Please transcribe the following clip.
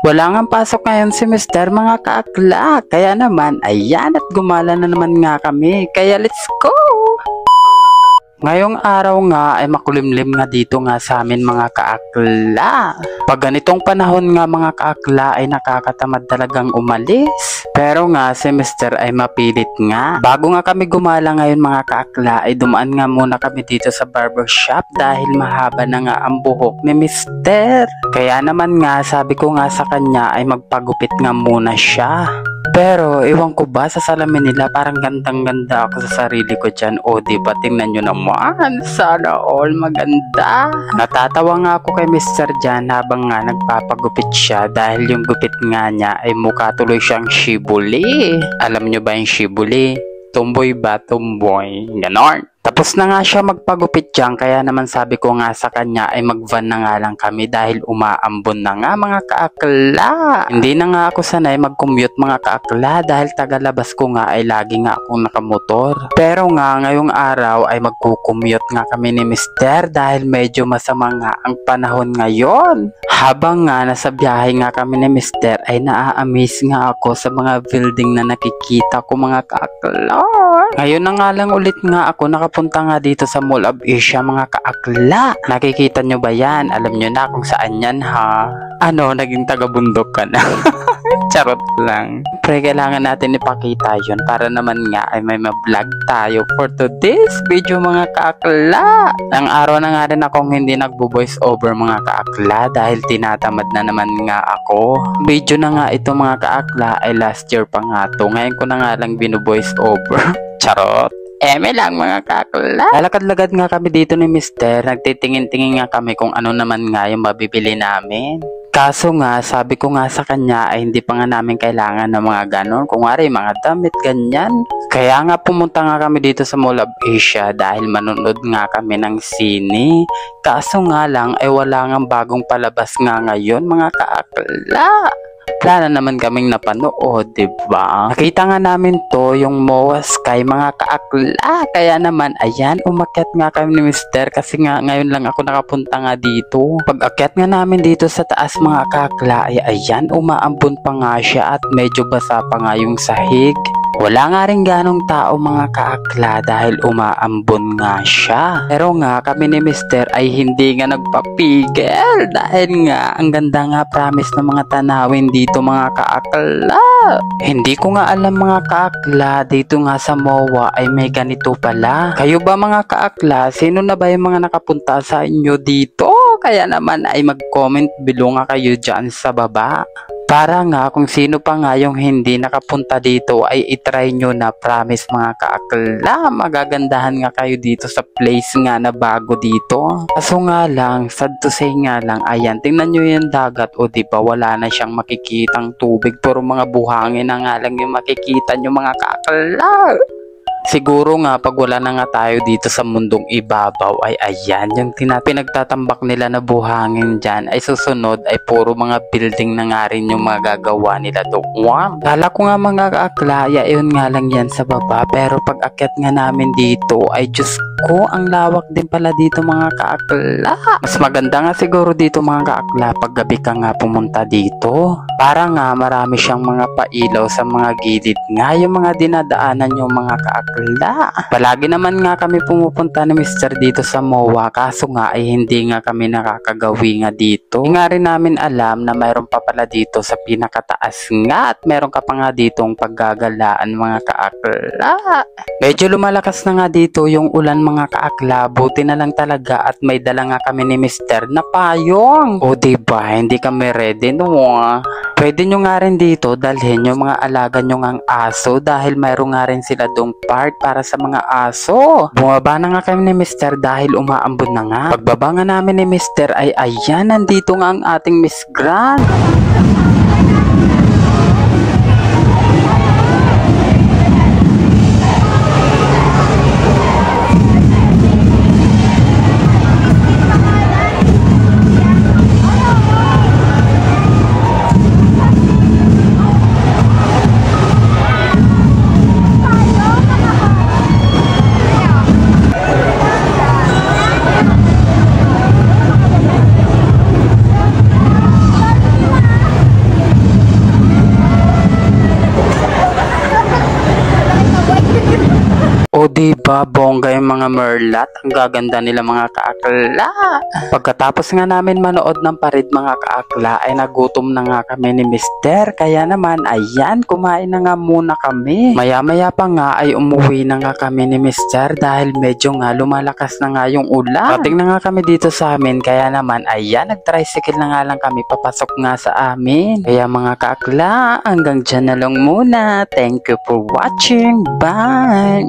Wala nga pasok ngayon si Mister mga kaakla. Kaya naman, ayan at gumala na naman nga kami. Kaya let's go! Ngayong araw nga ay makulimlim nga dito nga sa amin mga kaakla. Pag ganitong panahon nga mga kaakla ay nakakatamad talagang umalis. Pero nga si Mister ay mapilit nga. Bago nga kami gumala ngayon mga kaakla ay dumaan nga muna kami dito sa barbershop dahil mahaba na nga ang buhok ni Mister. Kaya naman nga sabi ko nga sa kanya ay magpagupit nga muna siya. Pero iwan ko ba sa salamin nila parang gandang-ganda ako sa sarili ko dyan. O diba tingnan nyo naman, sana all maganda. Natatawa nga ako kay Mr. dyan habang nga nagpapagupit siya dahil yung gupit nga niya ay mukha tuloy siyang shibuli. Alam nyo ba yung shibuli? Tumboy ba? Tumboy. Ganon. Tapos na nga siya magpagupit dyan, kaya naman sabi ko nga sa kanya ay mag-van na nga lang kami dahil umaambon na nga mga kaakla. Hindi na nga ako sanay mag-commute mga kaakla dahil tagalabas ko nga ay lagi nga akong nakamotor. Pero nga ngayong araw ay magkukommute nga kami ni Mister dahil medyo masama nga ang panahon ngayon. Habang nga nasa biyahe nga kami ni Mister ay naa-amaze nga ako sa mga building na nakikita ko mga kaakla. Ngayon na nga lang ulit nga ako nakapunta nga dito sa Mall of Asia mga kaakla. Nakikita nyo ba yan? Alam nyo na kung saan yan ha? Ano, naging taga-bundok ka na? Charot lang. Pre, kailangan natin ipakita yun para naman nga ay may ma-vlog tayo for today's video mga kaakla. Ang araw na nga rin akong hindi nagbo-voice over mga kaakla dahil tinatamad na naman nga ako. Video na nga ito mga kaakla ay last year pa nga to. Ngayon ko na nga lang bino-voice over. Charot. Eme lang mga kakla. Lalakad-lagad nga kami dito ni Mister. Nagtitingin-tingin nga kami kung ano naman nga yung mabibili namin. Kaso nga, sabi ko nga sa kanya ay hindi pa nga namin kailangan ng mga ganon. Kung wari, mga damit, ganyan. Kaya nga pumunta nga kami dito sa Mall of Asia dahil manonood nga kami ng sine. Kaso nga lang ay wala nga bagong palabas nga ngayon mga kakla. Wala na naman kaming napanood, diba? Nakita nga namin to, yung MOA Sky, mga kaakla. Kaya naman, ayan, umakyat nga kami ni Mister kasi nga ngayon lang ako nakapunta nga dito. Pag akyat nga namin dito sa taas mga kaakla, ay ayan, umaambon pa nga siya at medyo basa pa nga yung sahig. Wala nga rin ganong tao mga kaakla dahil umaambon nga siya. Pero nga kami ni Mister ay hindi nga nagpapigil dahil nga ang ganda nga promise ng mga tanawin dito mga kaakla. Hindi ko nga alam mga kaakla dito nga sa MOA ay may ganito pala. Kayo ba mga kaakla? Sino na ba yung mga nakapunta sa inyo dito? Kaya naman ay mag-comment below nga kayo dyan sa baba. Para nga kung sino pa nga yung hindi nakapunta dito ay itry nyo na, promise mga kaakla. Magagandahan nga kayo dito sa place nga na bago dito. Kaso nga lang, sad to say nga lang, ayan, tingnan nyo yung dagat o diba wala na siyang makikitang tubig. Puro mga buhangin na nga lang yung makikita nyo mga kaakla. Siguro nga pag wala na nga tayo dito sa mundong ibabaw ay ayan yung pinagtatambak nila na buhangin dyan ay susunod ay puro mga building na nga rin yung magagawa nila doon. Kala ko nga mga kaakla, yun nga lang yan sa baba pero pag akyat nga namin dito ay Diyos ko ang lawak din pala dito mga kaakla. Mas maganda nga siguro dito mga kaakla pag gabi ka nga pumunta dito. Para nga marami siyang mga pailaw sa mga gilid nga yung mga dinadaanan yung mga kaakla. Palagi naman nga kami pumupunta ni Mister dito sa MOA kaso nga ay hindi nga kami nakakagawi nga dito. Hindi nga rin namin alam na mayroon pa pala dito sa pinakataas nga at mayroon ka pa nga ditong paggagalaan mga kaakla. Medyo lumalakas na nga dito yung ulan mga kaakla. Buti na lang talaga at may dala nga kami ni Mister na payong. O diba hindi kami ready no? Pwede nyo nga rin dito dalhin yung mga alaga nyo ngang aso dahil mayroon nga rin sila dong part para sa mga aso. Bumaba na nga kami ni Mister dahil umaambon na nga. Pagbaba nga namin ni Mister ay ayan, nandito nga ang ating Miss Grand. diba, bongga yung mga merlat. Ang gaganda nila mga kaakla. Pagkatapos nga namin manood ng parid mga kaakla, ay nagutom na nga kami ni Mister. Kaya naman, ayan, kumain na nga muna kami. Maya-maya pa nga ay umuwi na nga kami ni Mister dahil medyo nga lumalakas na nga yung ulan. Pating na nga kami dito sa amin. Kaya naman, ayan, nag-tricycle na nga lang kami papasok nga sa amin. Kaya mga kaakla, hanggang dyan na lang muna. Thank you for watching. Bye!